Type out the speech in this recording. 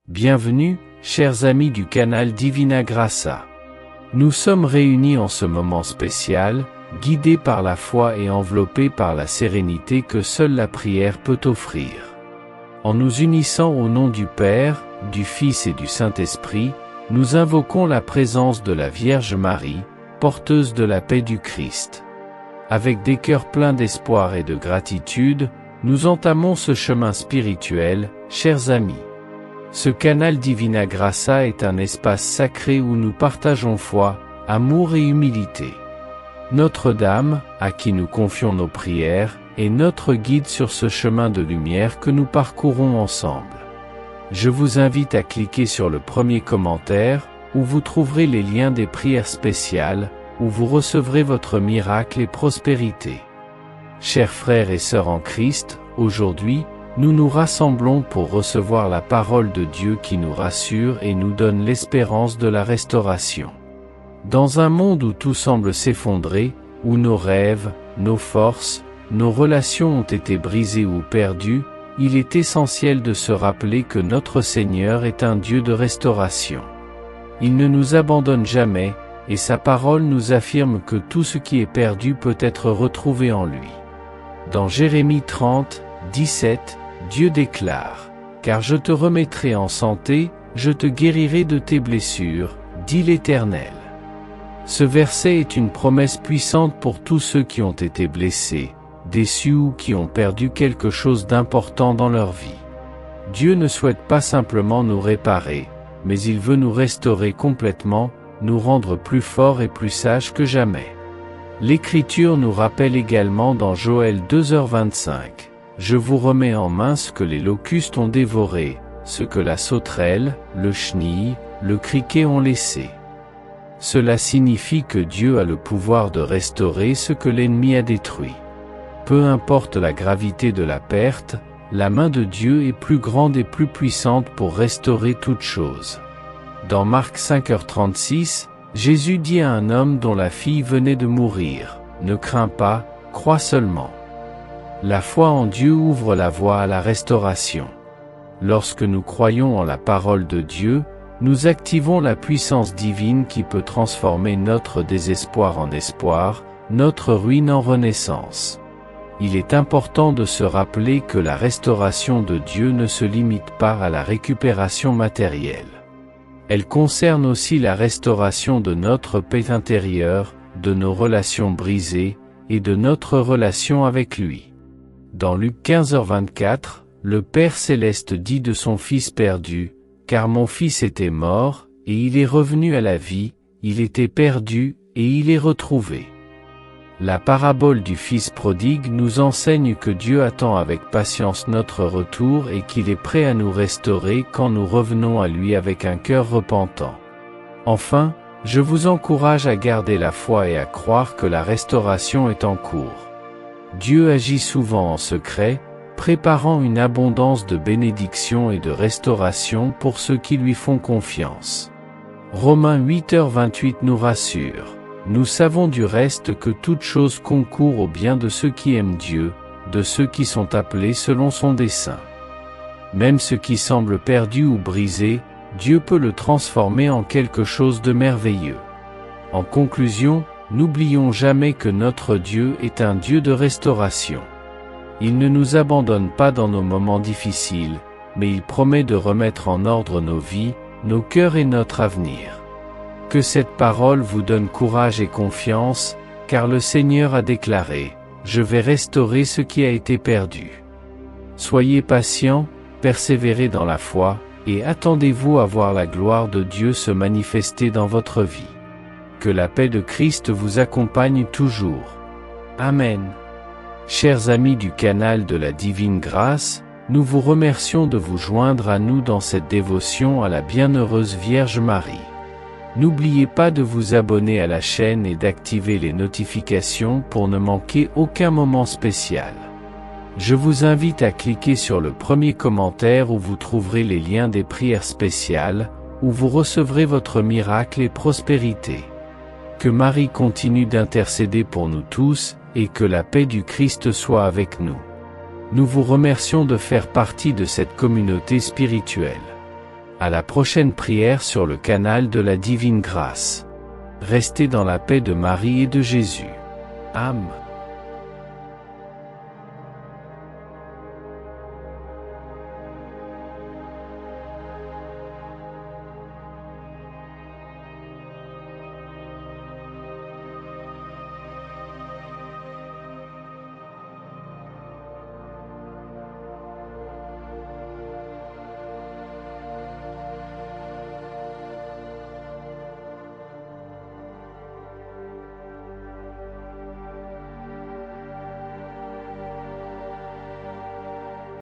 Bienvenue, chers amis du canal Divina Graça. Nous sommes réunis en ce moment spécial, guidés par la foi et enveloppés par la sérénité que seule la prière peut offrir. En nous unissant au nom du Père, du Fils et du Saint-Esprit, nous invoquons la présence de la Vierge Marie, porteuse de la paix du Christ. Avec des cœurs pleins d'espoir et de gratitude, nous entamons ce chemin spirituel, chers amis. Ce canal Divina Graça est un espace sacré où nous partageons foi, amour et humilité. Notre-Dame, à qui nous confions nos prières, est notre guide sur ce chemin de lumière que nous parcourons ensemble. Je vous invite à cliquer sur le premier commentaire, où vous trouverez les liens des prières spéciales, où vous recevrez votre miracle et prospérité. Chers frères et sœurs en Christ, aujourd'hui, nous nous rassemblons pour recevoir la parole de Dieu qui nous rassure et nous donne l'espérance de la restauration. Dans un monde où tout semble s'effondrer, où nos rêves, nos forces, nos relations ont été brisées ou perdues, il est essentiel de se rappeler que notre Seigneur est un Dieu de restauration. Il ne nous abandonne jamais, et sa parole nous affirme que tout ce qui est perdu peut être retrouvé en lui. Dans Jérémie 30, 17, Dieu déclare « Car je te remettrai en santé, je te guérirai de tes blessures, dit l'Éternel. » Ce verset est une promesse puissante pour tous ceux qui ont été blessés, déçus ou qui ont perdu quelque chose d'important dans leur vie. Dieu ne souhaite pas simplement nous réparer, mais il veut nous restaurer complètement, nous rendre plus forts et plus sages que jamais. L'Écriture nous rappelle également dans Joël 2h25. Je vous remets en main ce que les locustes ont dévoré, ce que la sauterelle, le chenil, le criquet ont laissé. Cela signifie que Dieu a le pouvoir de restaurer ce que l'ennemi a détruit. Peu importe la gravité de la perte, la main de Dieu est plus grande et plus puissante pour restaurer toute chose. Dans Marc 5h36, Jésus dit à un homme dont la fille venait de mourir, « Ne crains pas, crois seulement. » La foi en Dieu ouvre la voie à la restauration. Lorsque nous croyons en la parole de Dieu, nous activons la puissance divine qui peut transformer notre désespoir en espoir, notre ruine en renaissance. Il est important de se rappeler que la restauration de Dieu ne se limite pas à la récupération matérielle. Elle concerne aussi la restauration de notre paix intérieure, de nos relations brisées, et de notre relation avec lui. Dans Luc 15h24, le Père Céleste dit de son Fils perdu, « Car mon Fils était mort, et il est revenu à la vie, il était perdu, et il est retrouvé. » La parabole du Fils prodigue nous enseigne que Dieu attend avec patience notre retour et qu'il est prêt à nous restaurer quand nous revenons à lui avec un cœur repentant. Enfin, je vous encourage à garder la foi et à croire que la restauration est en cours. Dieu agit souvent en secret, préparant une abondance de bénédictions et de restauration pour ceux qui lui font confiance. Romains 8h28 nous rassure. Nous savons du reste que toute chose concourt au bien de ceux qui aiment Dieu, de ceux qui sont appelés selon son dessein. Même ce qui semble perdu ou brisé, Dieu peut le transformer en quelque chose de merveilleux. En conclusion, n'oublions jamais que notre Dieu est un Dieu de restauration. Il ne nous abandonne pas dans nos moments difficiles, mais il promet de remettre en ordre nos vies, nos cœurs et notre avenir. Que cette parole vous donne courage et confiance, car le Seigneur a déclaré, « Je vais restaurer ce qui a été perdu. » Soyez patients, persévérez dans la foi, et attendez-vous à voir la gloire de Dieu se manifester dans votre vie. Que la paix de Christ vous accompagne toujours. Amen. Chers amis du canal de la Divine Grâce, nous vous remercions de vous joindre à nous dans cette dévotion à la bienheureuse Vierge Marie. N'oubliez pas de vous abonner à la chaîne et d'activer les notifications pour ne manquer aucun moment spécial. Je vous invite à cliquer sur le premier commentaire où vous trouverez les liens des prières spéciales, où vous recevrez votre miracle et prospérité. Que Marie continue d'intercéder pour nous tous, et que la paix du Christ soit avec nous. Nous vous remercions de faire partie de cette communauté spirituelle. À la prochaine prière sur le canal de la Divine Grâce. Restez dans la paix de Marie et de Jésus. Amen.